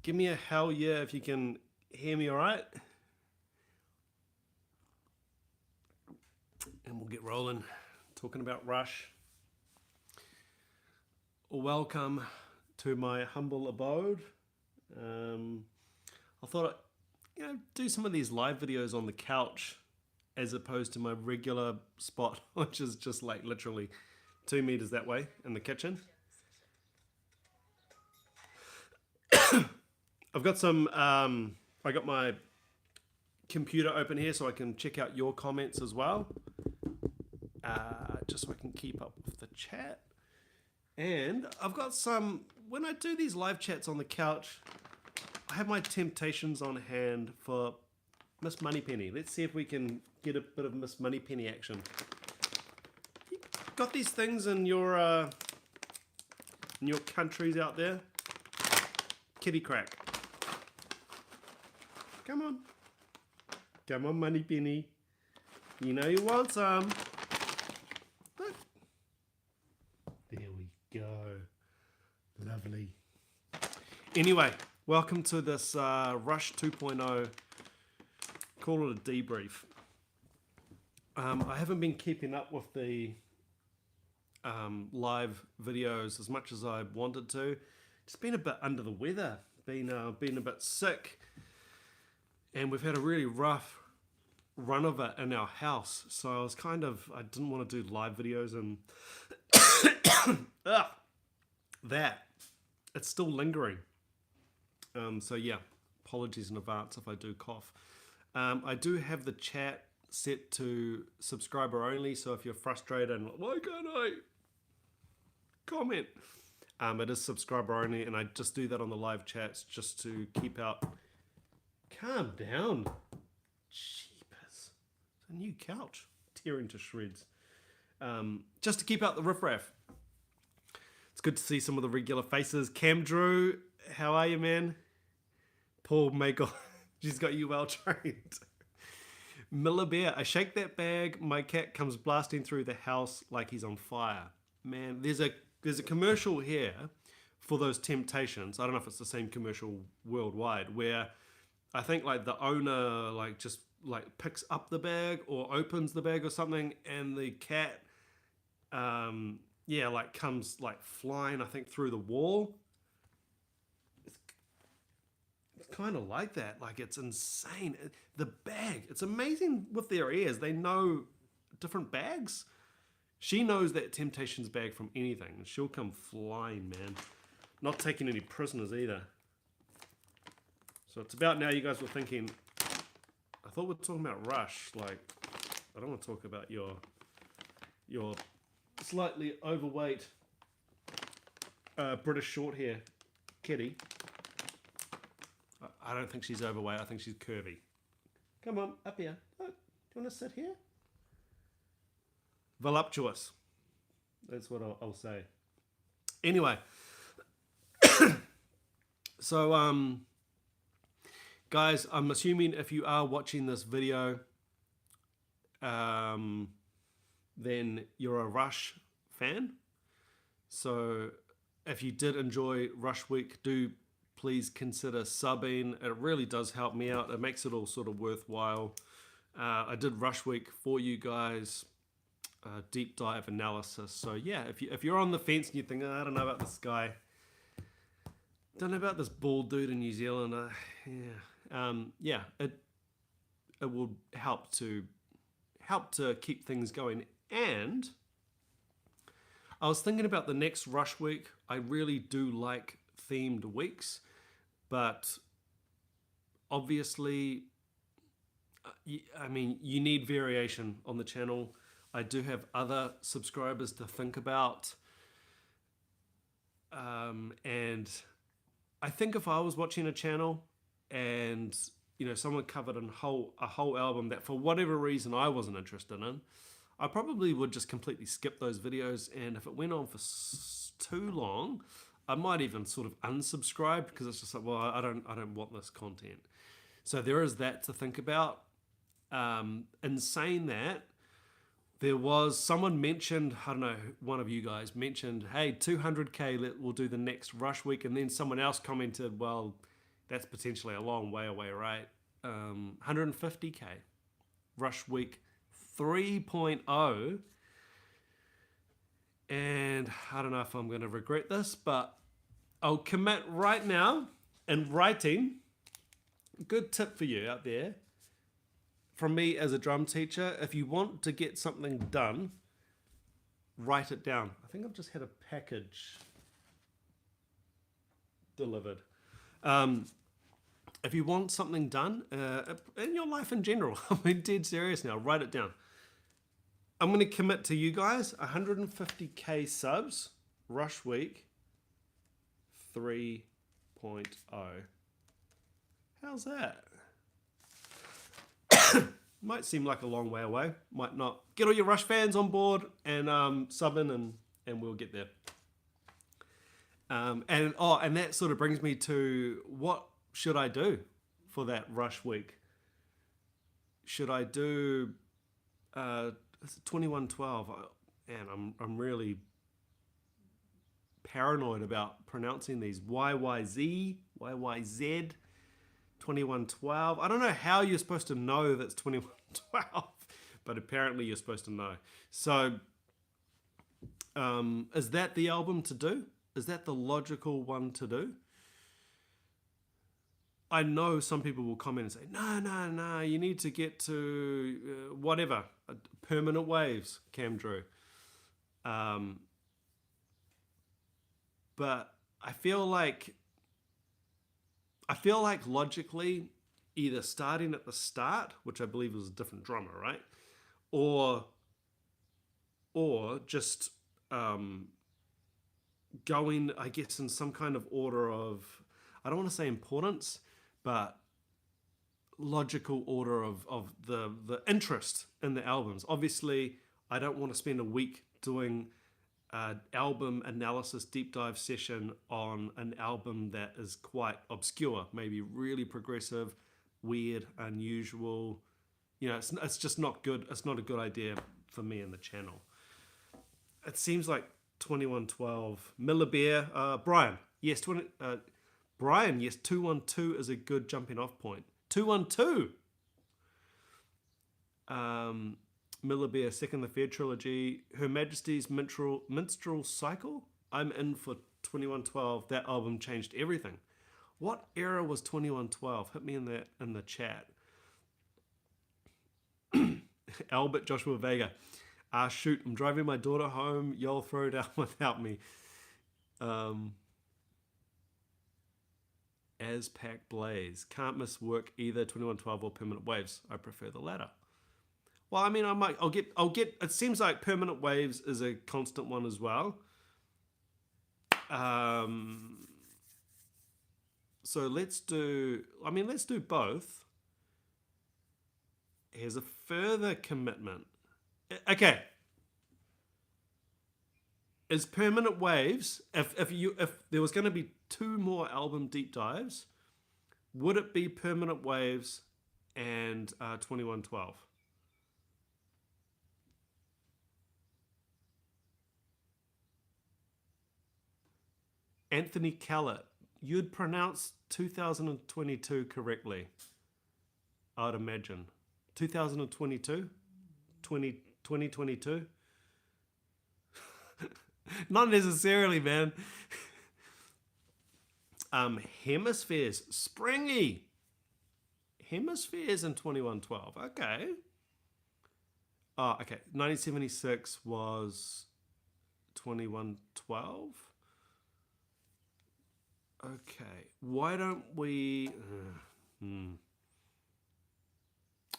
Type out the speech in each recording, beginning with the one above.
Give me a hell yeah if you can hear me all right. And we'll get rolling, talking about Rush. Welcome to my humble abode. I thought I'd, do some of these live videos on the couch as opposed to my regular spot, which is just like literally 2 meters that way in the kitchen. I've got some, I got my computer open here so I can check out your comments as well. Just so I can keep up with the chat. And I've got some, when I do these live chats on the couch, I have my temptations on hand for Miss Moneypenny. Let's see if we can get a bit of Miss Moneypenny action. You got these things in your countries out there? Kitty crack. Come on. Come on, Moneypenny. You know you want some. Look. There we go. Lovely. Anyway, welcome to this Rush 2.0. Call it a debrief. I haven't been keeping up with the live videos as much as I wanted to. Just been a bit under the weather. Been a bit sick. And we've had a really rough run of it in our house. So I was I didn't want to do live videos and it's still lingering. So yeah, apologies in advance if I do cough. I do have the chat set to subscriber only. So if you're frustrated and why can't I comment? It is subscriber only, and I just do that on the live chats just to keep out. Calm down. Jeepers. It's a new couch. Tearing to shreds. Just to keep out the riffraff. It's good to see some of the regular faces. Cam Drew, how are you, man? Paul Magle, she's got you well trained. Miller Bear, I shake that bag, my cat comes blasting through the house like he's on fire. Man, there's a commercial here for those Temptations. I don't know if it's the same commercial worldwide, where I think like the owner just picks up the bag or opens the bag or something, and the cat comes flying, I think, through the wall. It's kind of like that. It's insane. The bag, it's amazing with their ears. They know different bags. She knows that Temptations bag from anything. She'll come flying, man. Not taking any prisoners either. So it's about now you guys were thinking, I thought we were talking about Rush. I don't want to talk about your slightly overweight British short hair kitty. I don't think she's overweight. I think she's curvy. Come on, up here. Oh, do you want to sit here? Voluptuous. That's what I'll say. Anyway. So, guys, I'm assuming if you are watching this video, then you're a Rush fan. So if you did enjoy Rush Week, do please consider subbing. It really does help me out. It makes it all sort of worthwhile. I did Rush Week for you guys, deep dive analysis. So yeah, if you're on the fence and you think, oh, I don't know about this guy, don't know about this bald dude in New Zealand, it will help to keep things going. And I was thinking about the next Rush Week. I really do like themed weeks, but obviously, you need variation on the channel. I do have other subscribers to think about, and I think if I was watching a channel and someone covered a whole album that for whatever reason I wasn't interested in, I probably would just completely skip those videos. And if it went on for too long, I might even sort of unsubscribe because it's just like, well, I don't want this content. So there is that to think about. In saying that, there was someone mentioned, I don't know, one of you guys mentioned, hey, 200K, we'll do the next Rush Week. And then someone else commented, well, That's potentially a long way away, right? 150k. Rush Week 3.0. And I don't know if I'm going to regret this, but I'll commit right now in writing. Good tip for you out there. From me as a drum teacher, if you want to get something done, write it down. I think I've just had a package delivered. If you want something done in your life in general, I'm dead serious now, write it down. I'm going to commit to you guys 150k subs, Rush Week 3.0. How's that? Might seem like a long way away, might not. Get all your Rush fans on board and sub in and we'll get there. And that sort of brings me to what should I do for that Rush Week? Should I do 2112? And I'm really paranoid about pronouncing these. YYZ, 2112. I don't know how you're supposed to know that's 2112, but apparently you're supposed to know. So, is that the album to do? Is that the logical one to do? I know some people will comment and say, no, you need to get to whatever, Permanent Waves, Cam Drew. But I feel like logically, either starting at the start, which I believe was a different drummer, right? Or just going, I guess, in some kind of order of, I don't want to say importance, but logical order of the interest in the albums. Obviously, I don't want to spend a week doing an album analysis deep dive session on an album that is quite obscure, maybe really progressive, weird, unusual. You know, it's just not good. It's not a good idea for me and the channel. It seems like 2112, Miller Bear, Brian, yes, Brian, yes, 212 is a good jumping off point. 212! Miller Bear, Second the Third Trilogy, Her Majesty's Minstrel Cycle. I'm in for 2112. That album changed everything. What era was 2112? Hit me in the chat. Albert Joshua Vega. Shoot, I'm driving my daughter home. Y'all throw it out without me. Azpac Blaze. Can't miss work either 2112 or Permanent Waves. I prefer the latter. Well, I mean, I'll get, it seems like Permanent Waves is a constant one as well. So let's do both. Here's a further commitment. Okay. Is Permanent Waves, if there was going to be 2 more album deep dives, would it be Permanent Waves and 2112? Anthony Callett, you'd pronounce 2022 correctly, I'd imagine. 2022? 2022? Not necessarily, man. Hemispheres, Springy. Hemispheres in 2112, okay. Oh, okay, 1976 was 2112. Okay, why don't we...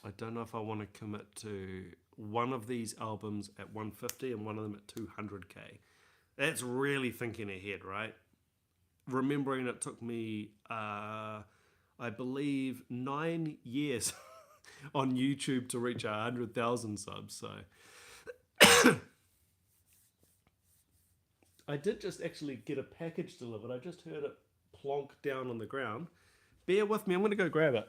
I don't know if I want to commit to one of these albums at 150 and one of them at 200k. That's really thinking ahead, right? Remembering it took me, I believe, 9 years on YouTube to reach 100,000 subs, so... I did just actually get a package delivered. I just heard it plonk down on the ground. Bear with me, I'm going to go grab it.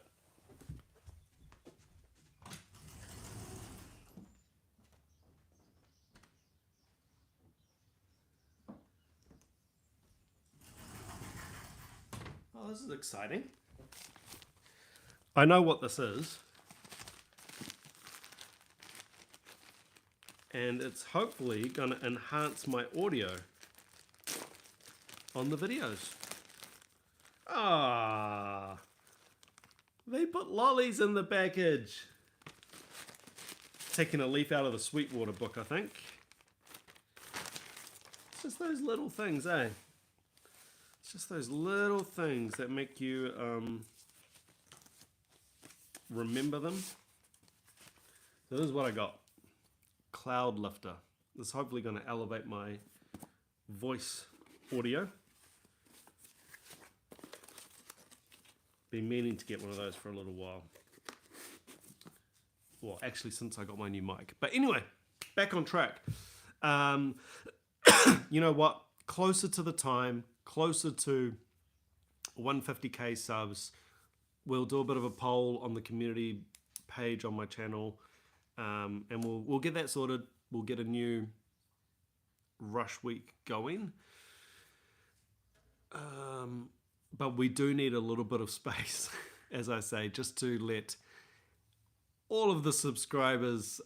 Oh, this is exciting. I know what this is. And it's hopefully going to enhance my audio on the videos. Ah, they put lollies in the package. Taking a leaf out of the Sweetwater book, I think. It's just those little things, eh? It's just those little things that make you remember them. So this is what I got. Cloud lifter. This is hopefully going to elevate my voice audio. Been meaning to get one of those for a little while. Well, actually, since I got my new mic. But anyway, back on track. You know what? Closer to the time, closer to 150k subs, we'll do a bit of a poll on the community page on my channel. And we'll get that sorted. We'll get a new rush week going. But we do need a little bit of space, as I say, just to let all of the subscribers,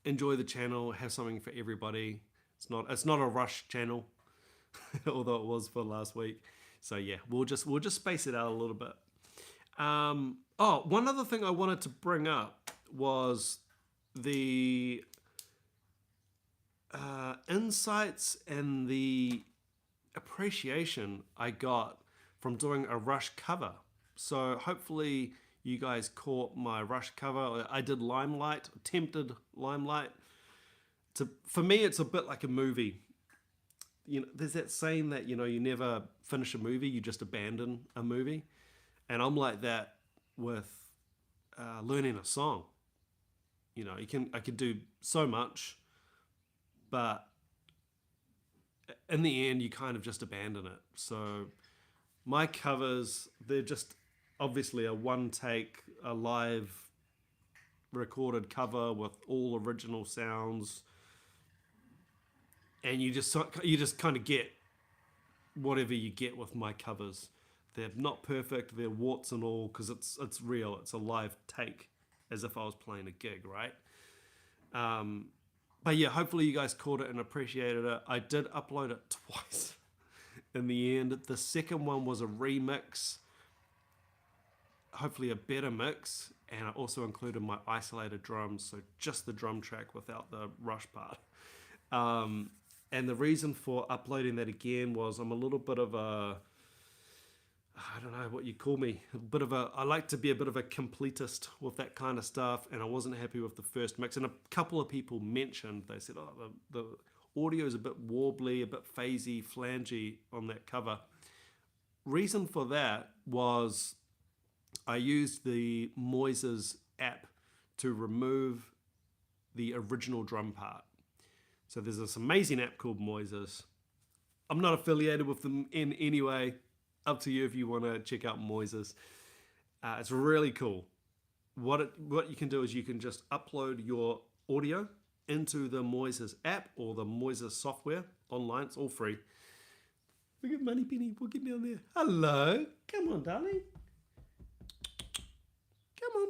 enjoy the channel, have something for everybody. It's not a rush channel, although it was for last week. So yeah, we'll just space it out a little bit. One other thing I wanted to bring up was the insights and the appreciation I got from doing a Rush cover. So hopefully you guys caught my Rush cover. I did Limelight, attempted Limelight. For me, it's a bit like a movie. You know, there's that saying that, you know, you never finish a movie, you just abandon a movie. And I'm like that with learning a song. You know, I could do so much, but in the end, you kind of just abandon it. So my covers, they're just obviously a one take, a live recorded cover with all original sounds, and you just kind of get whatever you get with my covers. They're not perfect, they're warts and all, because it's real, it's a live take, as if I was playing a gig, right? But yeah, hopefully you guys caught it and appreciated it. I did upload it twice in the end. The second one was a remix, hopefully a better mix, and I also included my isolated drums, so just the drum track without the Rush part. And the reason for uploading that again was I'm a little bit of a, I don't know what you call me, I like to be a bit of a completist with that kind of stuff, and I wasn't happy with the first mix. And a couple of people mentioned, they said, oh, the audio is a bit warbly, a bit phasey, flangey on that cover. Reason for that was I used the Moises app to remove the original drum part. So there's this amazing app called Moises. I'm not affiliated with them in any way. Up to you if you want to check out Moises. It's really cool. What you can do is you can just upload your audio into the Moises app or the Moises software online. It's all free. Look at Money Penny walking down there. Hello. Come on, darling. Come on.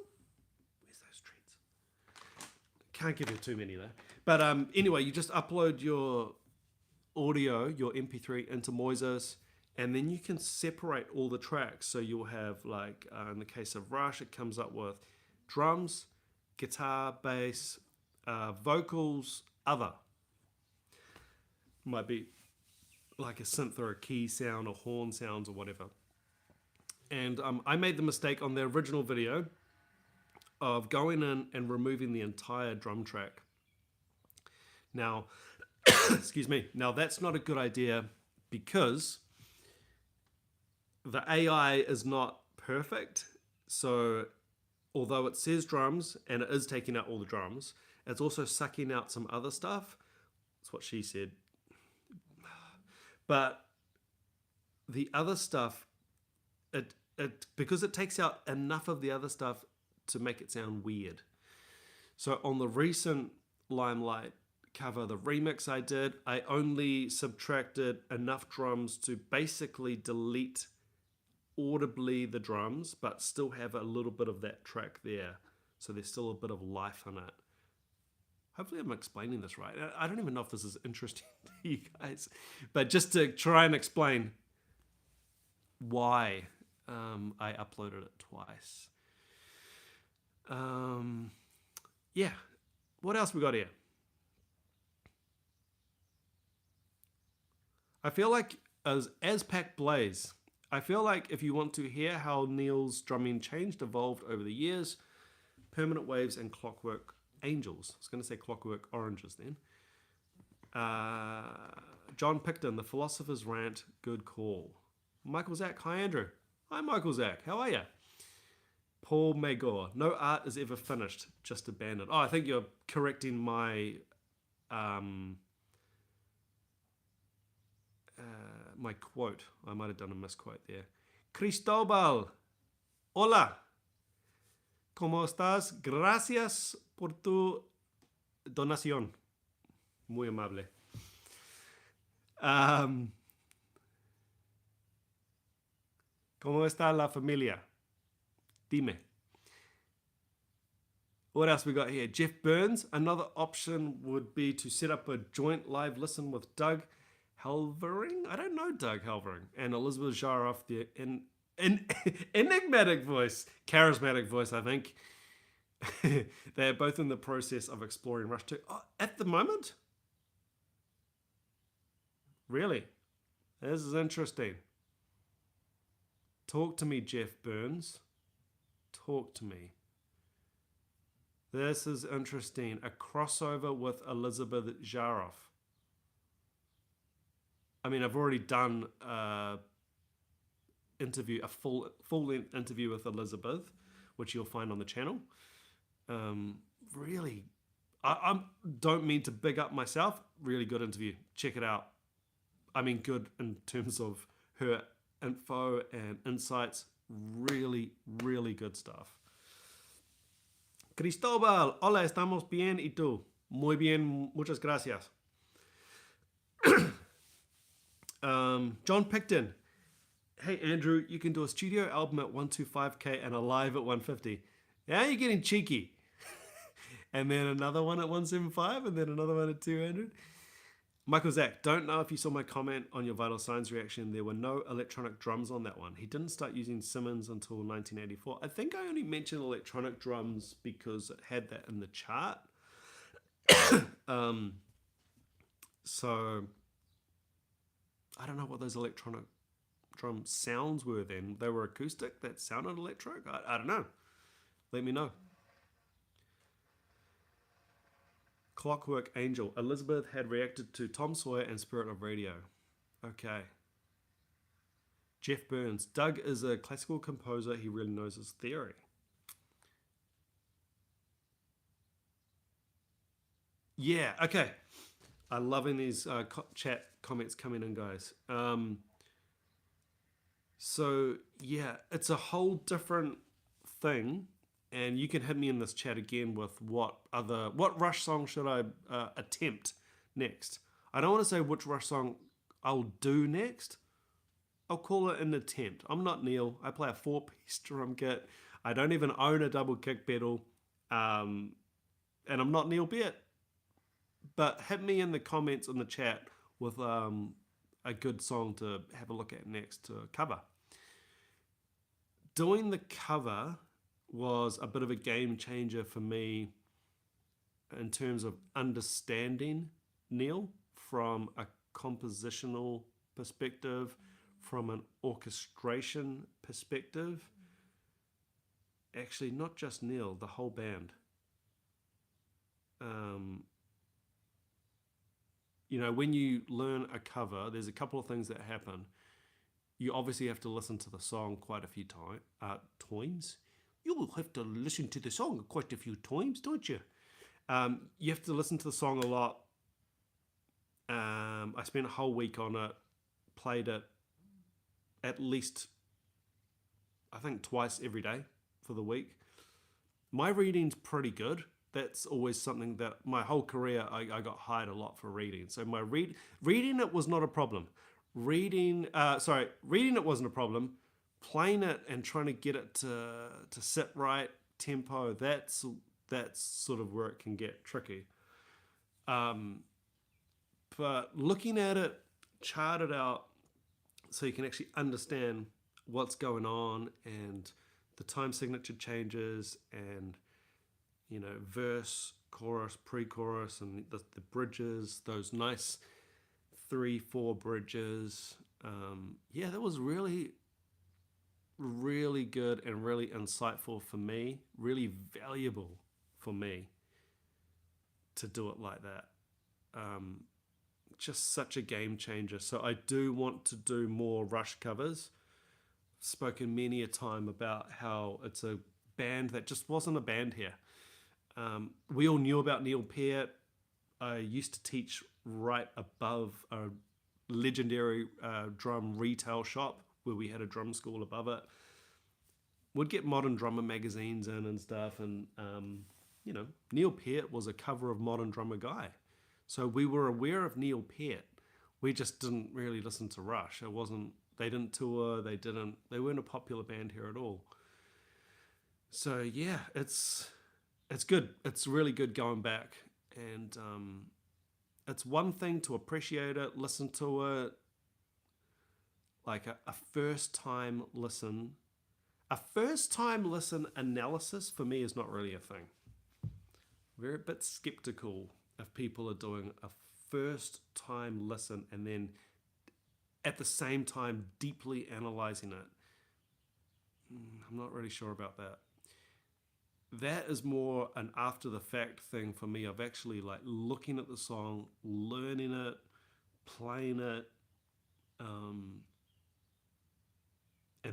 Where's those treats? Can't give you too many though. But anyway, you just upload your audio, your MP3 into Moises, and then you can separate all the tracks. So you'll have, like, in the case of Rush, it comes up with drums, guitar, bass, vocals, other. Might be like a synth or a key sound or horn sounds or whatever. And I made the mistake on the original video of going in and removing the entire drum track. Now, excuse me, now that's not a good idea because the AI is not perfect. So although it says drums and it is taking out all the drums, it's also sucking out some other stuff. That's what she said. But the other stuff, because it takes out enough of the other stuff to make it sound weird. So on the recent Limelight cover, the remix I did, I only subtracted enough drums to basically delete audibly the drums, but still have a little bit of that track there. So there's still a bit of life in it. Hopefully I'm explaining this right. I don't even know if this is interesting to you guys, but just to try and explain why I uploaded it twice. Yeah. What else we got here? I feel like as Pac Blaze, I feel like if you want to hear how Neil's drumming changed, evolved over the years, Permanent Waves and Clockwork Angels. I was going to say Clockwork Oranges then. John Picton, The Philosopher's Rant, good call. Michael Zach, hi Andrew. Hi Michael Zach, how are you? Paul Magor, no art is ever finished, just abandoned. Oh, I think you're correcting my my quote. I might have done a misquote there. Cristobal, hola. ¿Cómo estás? Gracias por tu donación. Muy amable. ¿Cómo está la familia? Dime. What else we got here? Jeff Burns. Another option would be to set up a joint live listen with Doug Helvering. I don't know Doug Helvering. And Elizabeth Jaroff, the enigmatic voice, charismatic voice, I think. They're both in the process of exploring Rush 2. Oh, at the moment? Really? This is interesting. Talk to me, Jeff Burns. Talk to me. This is interesting. A crossover with Elizabeth Jaroff. I mean, I've already done a full length interview with Elizabeth, which you'll find on the channel. Really, I don't mean to big up myself. Really good interview. Check it out. I mean, good in terms of her info and insights. Really, really good stuff. Cristobal, hola, estamos bien, ¿y tú? Muy bien, muchas gracias. John Picton, hey Andrew, you can do a studio album at 125k and a live at 150. Now you're getting cheeky. And then another one at 175 and then another one at 200. Michael Zach, don't know if you saw my comment on your Vital Signs reaction. There were no electronic drums on that one. He didn't start using Simmons until 1984. I think I only mentioned electronic drums because it had that in the chart. So I don't know what those electronic drum sounds were then. They were acoustic that sounded electric. I don't know. Let me know. Clockwork Angel. Elizabeth had reacted to Tom Sawyer and Spirit of Radio. Okay. Jeff Burns. Doug is a classical composer. He really knows his theory. Yeah, okay. I'm loving these chat comments coming in, guys. So, yeah, it's a whole different thing. And you can hit me in this chat again with what Rush song should I attempt next. I don't want to say which Rush song I'll do next. I'll call it an attempt. I'm not Neil. I play a 4-piece drum kit. I don't even own a double kick pedal. And I'm not Neil Beard. But hit me in the comments in the chat with a good song to have a look at next to cover. Doing the cover was a bit of a game changer for me in terms of understanding Neil from a compositional perspective, from an orchestration perspective. Actually, not just Neil, the whole band. You know, when you learn a cover, there's a couple of things that happen. You obviously have to listen to the song quite a few times. You have to listen to the song quite a few times, don't you? You have to listen to the song a lot. I spent a whole week on it, played it at least, I think, twice every day for the week. My reading's pretty good. That's always something that my whole career I got hired a lot for reading. So my reading it was not a problem. Reading it wasn't a problem. playing it and trying to get it to sit right tempo, that's sort of where it can get tricky. But looking at it, chart it out, so you can actually understand what's going on and the time signature changes and, you know, verse, chorus, pre-chorus, and the bridges, those nice 3-4 bridges. Yeah, that was really, really good and really insightful for me, really valuable for me to do it like that. Just such a game changer. So I do want to do more Rush covers. Spoken many a time about how it's a band that just wasn't a band here. We all knew about Neil Peart. I used to teach right above a legendary drum retail shop where we had a drum school above it. Would get Modern Drummer magazines in and stuff, and you know, Neil Peart was a cover of Modern Drummer guy. So we were aware of Neil Peart. We just didn't really listen to Rush. It wasn't. They didn't tour. They weren't a popular band here at all. So yeah, it's good. It's really good going back, and it's one thing to appreciate it, listen to it, like a first time listen. A first time listen analysis for me is not really a thing. We're a bit skeptical if people are doing a first time listen and then at the same time deeply analyzing it. I'm not really sure about that. That is more an after the fact thing for me, of actually like looking at the song, learning it, playing it, and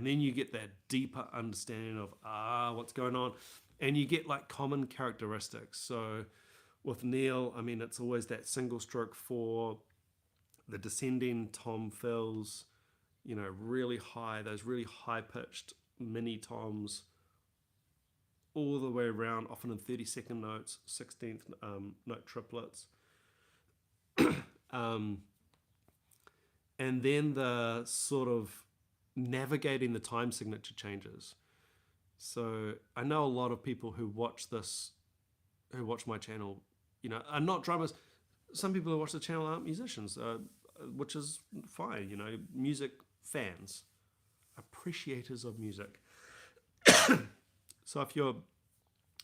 then you get that deeper understanding of what's going on, and you get like common characteristics. So with Neil, I mean, it's always that single stroke 4, the descending tom fills, you know, really high, those really high pitched mini toms, all the way around, often in 32nd notes, 16th note triplets. And then the sort of navigating the time signature changes. So I know a lot of people who watch my channel, you know, are not drummers. Some people who watch the channel aren't musicians, which is fine, you know, music fans, appreciators of music. So if you're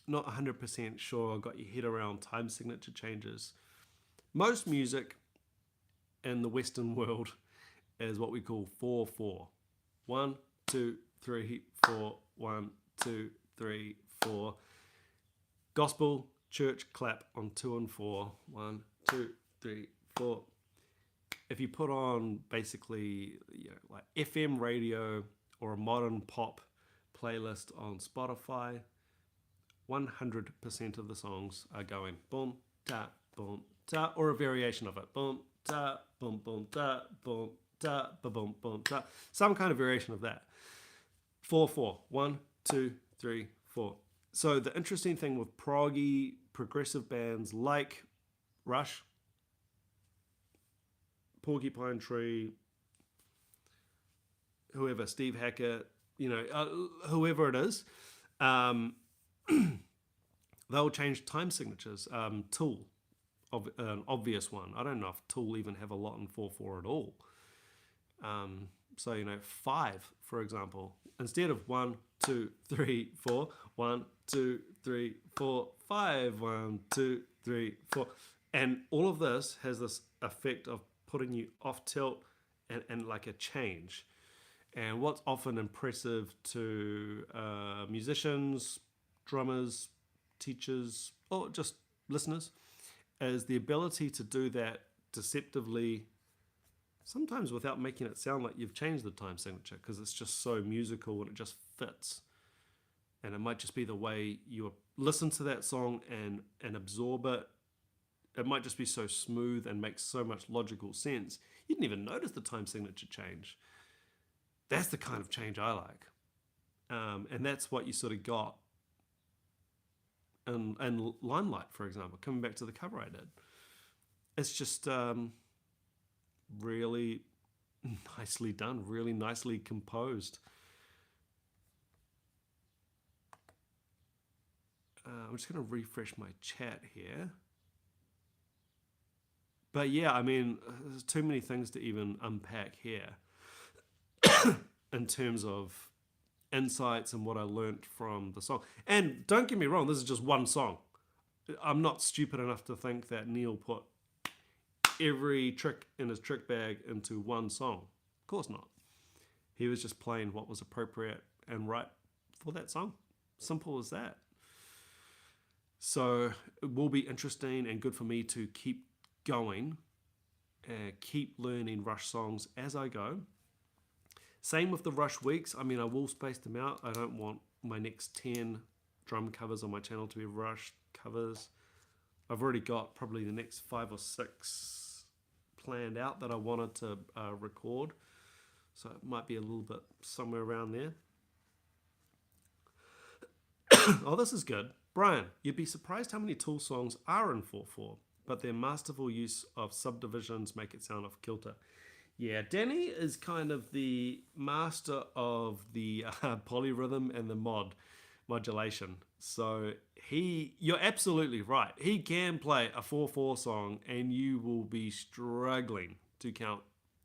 not 100% sure or got your head around time signature changes, most music in the Western world is what we call 4/4. 1, 2, 3, 4, 1, 2, 3, 4. Gospel, church, clap on 2 and 4. 1, 2, 3, 4. If you put on basically, you know, like FM radio or a modern pop playlist on Spotify, 100% of the songs are going boom, ta, or a variation of it. Boom, ta, boom, ta, boom, ta, boom, ta. Some kind of variation of that. 4/4. 1, 2, 3, 4. So the interesting thing with proggy, progressive bands like Rush, Porcupine Tree, whoever, Steve Hackett, you know, whoever it is, they'll change time signatures. Tool, an obvious one. I don't know if Tool even have a lot in 4/4 at all. So, you know, 5, for example, instead of 1, 2, 3, 4, 1, 2, 3, 4, 5, 1, 2, 3, 4. And all of this has this effect of putting you off tilt and like a change. And what's often impressive to musicians, drummers, teachers, or just listeners, is the ability to do that deceptively, sometimes without making it sound like you've changed the time signature, because it's just so musical and it just fits. And it might just be the way you listen to that song and absorb it. It might just be so smooth and makes so much logical sense. You didn't even notice the time signature change. That's the kind of change I like. And that's what you sort of got. And Limelight, for example, coming back to the cover I did. It's just really nicely done, really nicely composed. I'm just going to refresh my chat here. But yeah, I mean, there's too many things to even unpack here in terms of insights and what I learnt from the song. And don't get me wrong, this is just one song. I'm not stupid enough to think that Neil put every trick in his trick bag into one song. Of course not. He was just playing what was appropriate and right for that song. Simple as that. So it will be interesting and good for me to keep going, keep learning Rush songs as I go. Same with the Rush weeks. I mean, I will space them out. I don't want my next 10 drum covers on my channel to be Rush covers. I've already got probably the next 5 or 6 planned out that I wanted to record. So it might be a little bit somewhere around there. Oh, this is good. Brian, you'd be surprised how many Tool songs are in 4/4, but their masterful use of subdivisions make it sound off kilter. Yeah, Danny is kind of the master of the polyrhythm and the modulation. So you're absolutely right. He can play a 4/4 song and you will be struggling to count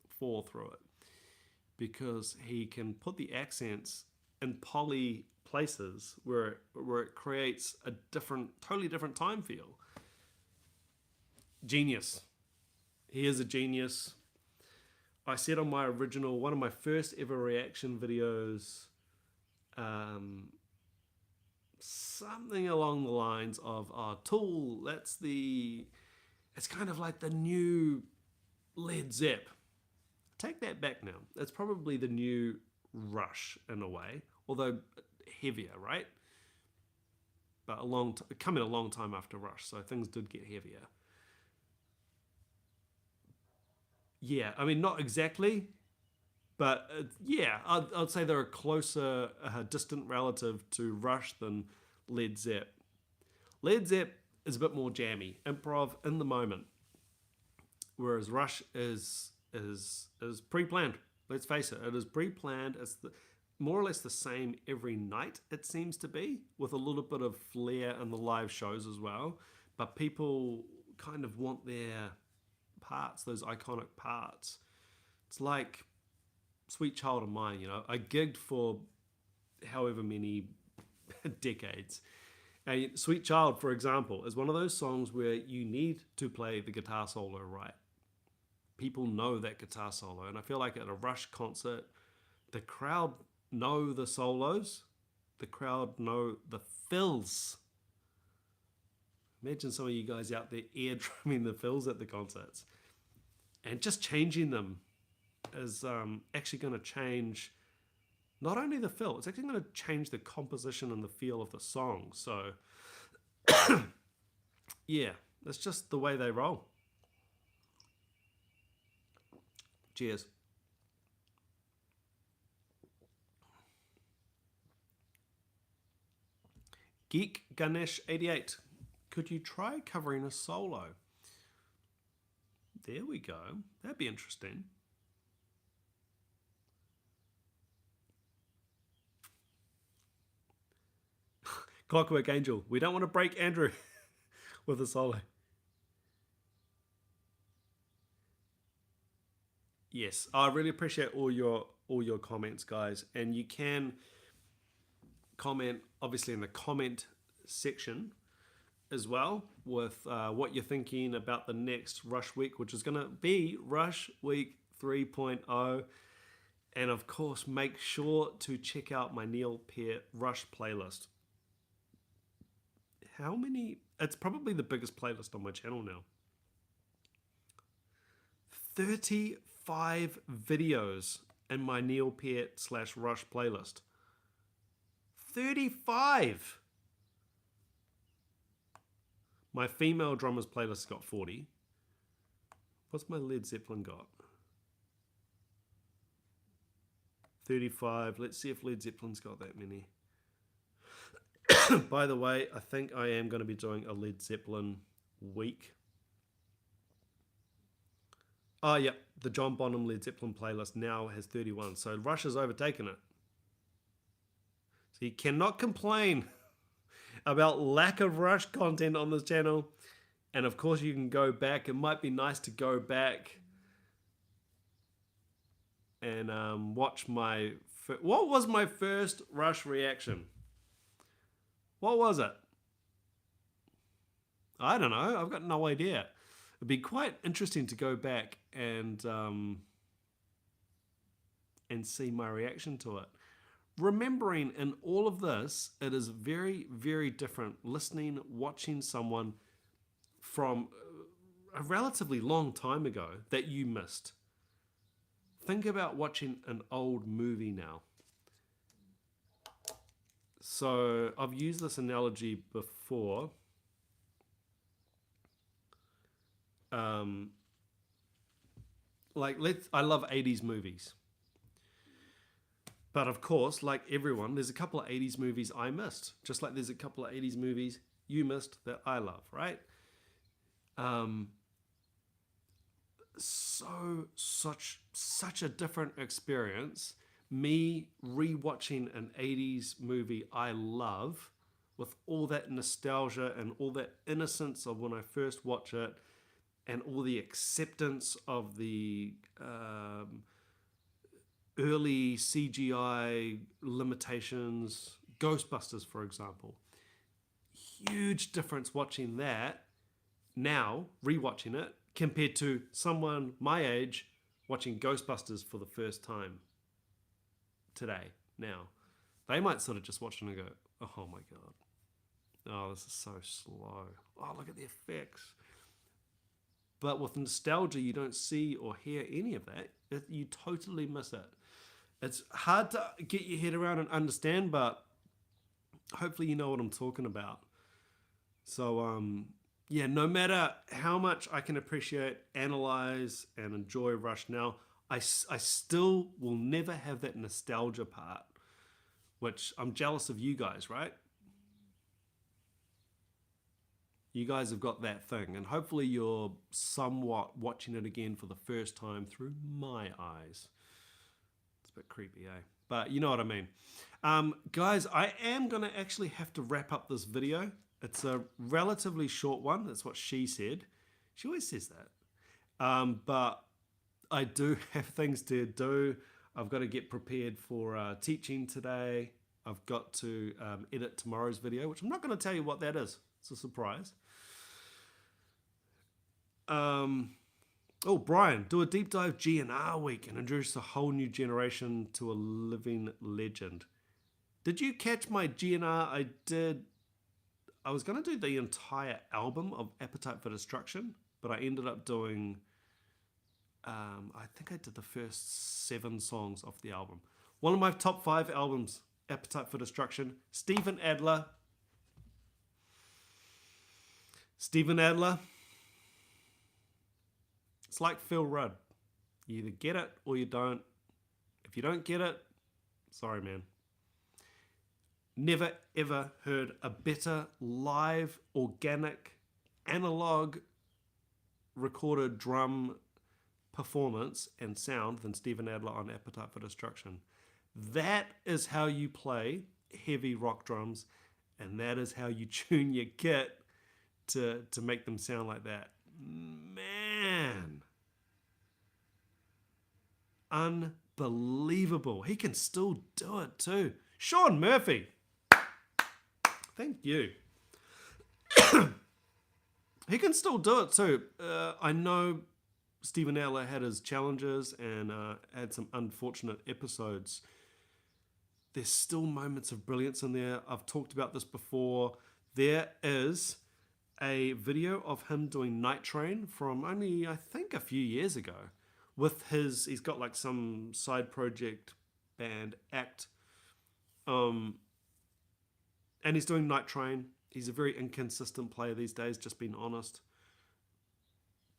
4 through it because he can put the accents in poly places where it creates a totally different time feel. Genius. He is a genius. I said on my original, one of my first ever reaction videos, something along the lines of, Tool, it's kind of like the new Led Zepp. Take that back now. It's probably the new Rush in a way, although heavier, right? But coming a long time after Rush, so things did get heavier. Yeah, I mean, not exactly, but yeah, I'd say they're a closer, distant relative to Rush than Led Zepp. Led Zepp is a bit more jammy, improv in the moment, whereas Rush is pre-planned. Let's face it is pre-planned. It's more or less the same every night, it seems to be, with a little bit of flair in the live shows as well. But people kind of want their parts, those iconic parts. It's like Sweet Child of Mine, I gigged for however many decades. And Sweet Child, for example, is one of those songs where you need to play the guitar solo right. People know that guitar solo, and I feel like at a Rush concert, the crowd know the solos, the crowd know the fills. Imagine some of you guys out there ear drumming the fills at the concerts. And just changing them is actually going to change not only the fill, it's actually going to change the composition and the feel of the song. So, yeah, that's just the way they roll. Cheers. Geek Ganesh 88. Could you try covering a solo? There we go. That'd be interesting. Clockwork Angel. We don't want to break Andrew with a solo. Yes, I really appreciate all your comments, guys. And you can comment, obviously, in the comment section as well with what you're thinking about the next Rush week, which is going to be Rush Week 3.0. And of course, make sure to check out my Neil Peart Rush playlist. How many? It's probably the biggest playlist on my channel now. 35 videos in my Neil Peart / Rush playlist. 35! My female drummers playlist got 40. What's my Led Zeppelin got? 35. Let's see if Led Zeppelin's got that many. By the way, I think I am going to be doing a Led Zeppelin week. Oh, yeah. The John Bonham Led Zeppelin playlist now has 31. So Rush has overtaken it. So you cannot complain about lack of Rush content on this channel. And of course you can go back. It might be nice to go back and watch my... What was my first Rush reaction? What was it? I don't know. I've got no idea. It'd be quite interesting to go back and see my reaction to it. Remembering in all of this, it is very, very different listening, watching someone from a relatively long time ago that you missed. Think about watching an old movie now. So I've used this analogy before. I love 80s movies. But of course, like everyone, there's a couple of 80s movies I missed. Just like there's a couple of 80s movies you missed that I love, right? Such a different experience. Me rewatching an 80s movie I love with all that nostalgia and all that innocence of when I first watch it and all the acceptance of the early CGI limitations, Ghostbusters, for example. Huge difference watching that now, rewatching it, compared to someone my age watching Ghostbusters for the first time today, now. They might sort of just watch it and go, oh my God. Oh, this is so slow. Oh, look at the effects. But with nostalgia, you don't see or hear any of that. You totally miss it. It's hard to get your head around and understand, but hopefully you know what I'm talking about. So, yeah, no matter how much I can appreciate, analyze, and enjoy Rush now, I still will never have that nostalgia part, which I'm jealous of you guys, right? You guys have got that thing, and hopefully you're somewhat watching it again for the first time through my eyes. It's a bit creepy, eh? But you know what I mean. Guys, I am going to actually have to wrap up this video. It's a relatively short one. That's what she said. She always says that. But I do have things to do. I've got to get prepared for teaching today. I've got to edit tomorrow's video, which I'm not going to tell you what that is. It's a surprise. Oh, Brian, do a deep dive GNR week and introduce a whole new generation to a living legend. Did you catch my GNR? I did. I was going to do the entire album of Appetite for Destruction, but I ended up doing, I think I did the first 7 songs off the album. One of my top 5 albums, Appetite for Destruction. Steven Adler. It's like Phil Rudd. You either get it or you don't. If you don't get it, sorry, man. Never ever heard a better live, organic, analog recorded drum performance and sound than Steven Adler on Appetite for Destruction. That is how you play heavy rock drums, and that is how you tune your kit to make them sound like that. Man. Unbelievable. He can still do it too. Sean Murphy. Thank you. He can still do it too. I know Steven Adler had his challenges and had some unfortunate episodes. There's still moments of brilliance in there. I've talked about this before. There is a video of him doing Night Train from only, I think, a few years ago. With he's got like some side project band act. And he's doing Night Train. He's a very inconsistent player these days, just being honest.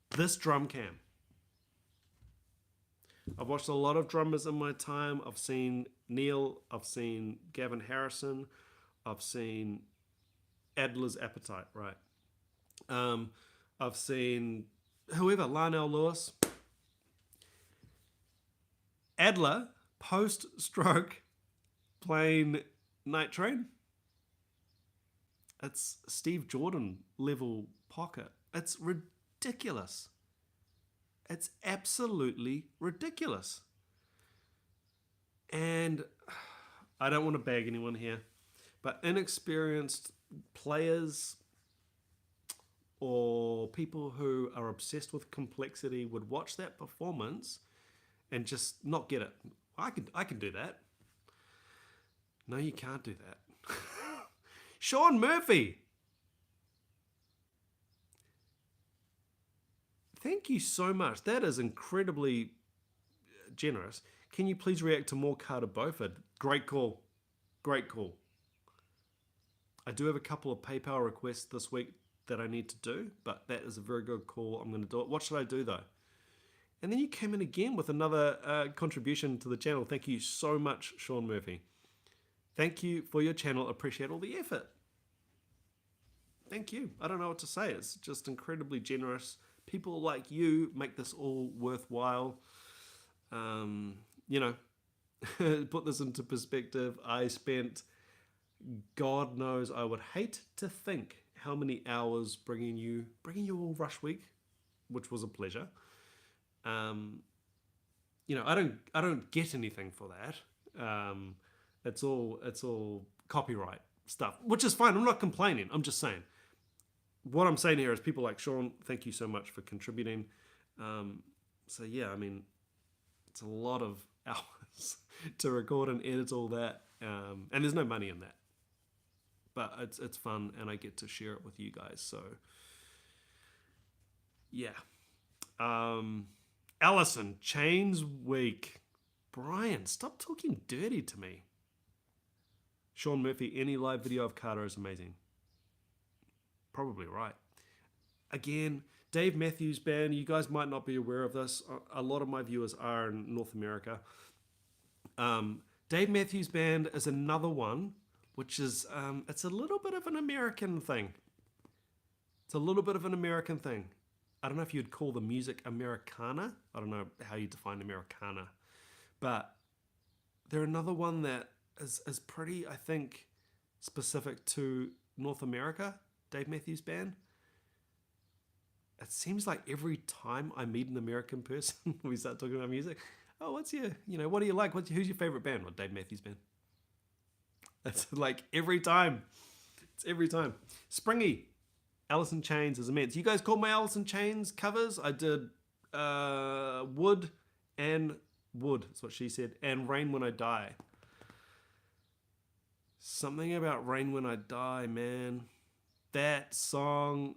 This drum cam. I've watched a lot of drummers in my time. I've seen Neil. I've seen Gavin Harrison. I've seen Adler's Appetite, right? I've seen whoever, Larnell Lewis. Adler, post-stroke, playing Night Train. It's Steve Jordan level pocket. It's ridiculous. It's absolutely ridiculous. And I don't want to bag anyone here, but inexperienced players or people who are obsessed with complexity would watch that performance and just not get it. I can do that. No, you can't do that. Sean Murphy. Thank you so much. That is incredibly generous. Can you please react to more Carter Beauford? Great call. Great call. I do have a couple of PayPal requests this week that I need to do, but that is a very good call. I'm going to do it. What should I do though? And then you came in again with another contribution to the channel. Thank you so much, Sean Murphy. Thank you for your channel. Appreciate all the effort. Thank you. I don't know what to say. It's just incredibly generous. People like you make this all worthwhile. You know, put this into perspective. I spent, God knows, I would hate to think how many hours bringing you all Rush Week, which was a pleasure. You know, I don't get anything for that. It's all copyright stuff, which is fine. I'm not complaining. I'm just saying. What I'm saying here is people like Sean, thank you so much for contributing. So yeah, I mean, it's a lot of hours to record and edit all that, and there's no money in that. But it's fun, and I get to share it with you guys. So yeah. Allison, Chains Week. Brian, stop talking dirty to me. Sean Murphy, any live video of Carter is amazing. Probably right. Again, Dave Matthews Band, you guys might not be aware of this. A lot of my viewers are in North America. Dave Matthews Band is another one, which is, it's a little bit of an American thing. It's a little bit of an American thing. I don't know if you'd call the music Americana. I don't know how you define Americana. But they're another one that is pretty, I think, specific to North America. Dave Matthews Band. It seems like every time I meet an American person, we start talking about music. Oh, what do you like? Who's your favorite band? Well, Dave Matthews Band. That's like every time. It's every time. Springy. Alice in Chains is immense. You guys called my Alice in Chains covers? I did Wood and Wood. That's what she said. And Rain When I Die. Something about Rain When I Die, man. That song,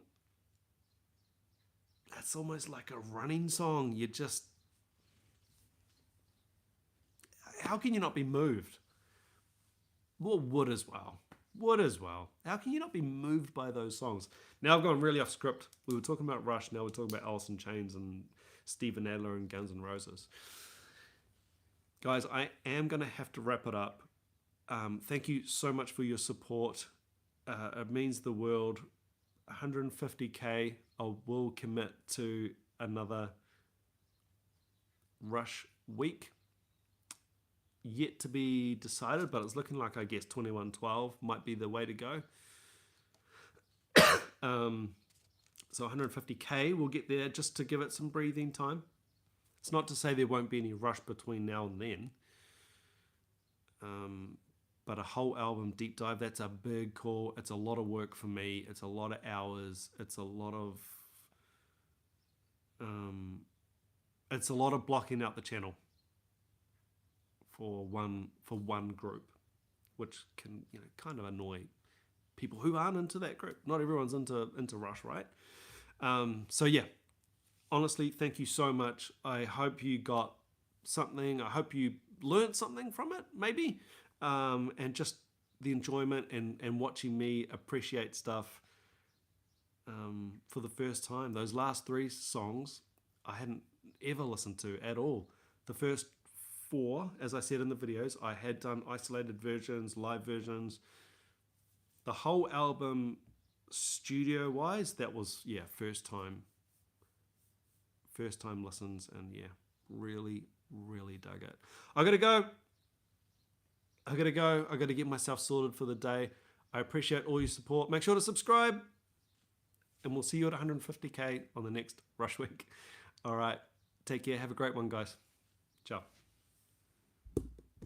that's almost like a running song. You just, how can you not be moved? Well, Wood as well. Wood as well. How can you not be moved by those songs? Now I've gone really off script. We were talking about Rush. Now we're talking about Alice in Chains and Steven Adler and Guns N' Roses. Guys, I am going to have to wrap it up. Thank you so much for your support. It means the world. 150k. I will commit to another Rush week. Yet to be decided, but it's looking like, I guess, 2112 might be the way to go. So 150k, we'll get there just to give it some breathing time. It's not to say there won't be any Rush between now and then. But a whole album deep dive, that's a big call. It's a lot of work for me. It's a lot of hours. It's a lot of blocking out the channel for one group, which can kind of annoy people who aren't into that group. Not everyone's into Rush, right? So yeah, honestly, thank you so much. I hope you got something. I hope you learned something from it, maybe. And just the enjoyment and watching me appreciate stuff for the first time. Those last 3 songs I hadn't ever listened to at all. The first 4, as I said in the videos, I had done isolated versions, live versions. The whole album, studio-wise, that was, first time listens, and really, really dug it. I gotta go. I gotta get myself sorted for the day. I appreciate all your support. Make sure to subscribe, and we'll see you at 150K on the next Rush Week. All right. Take care. Have a great one, guys. Ciao.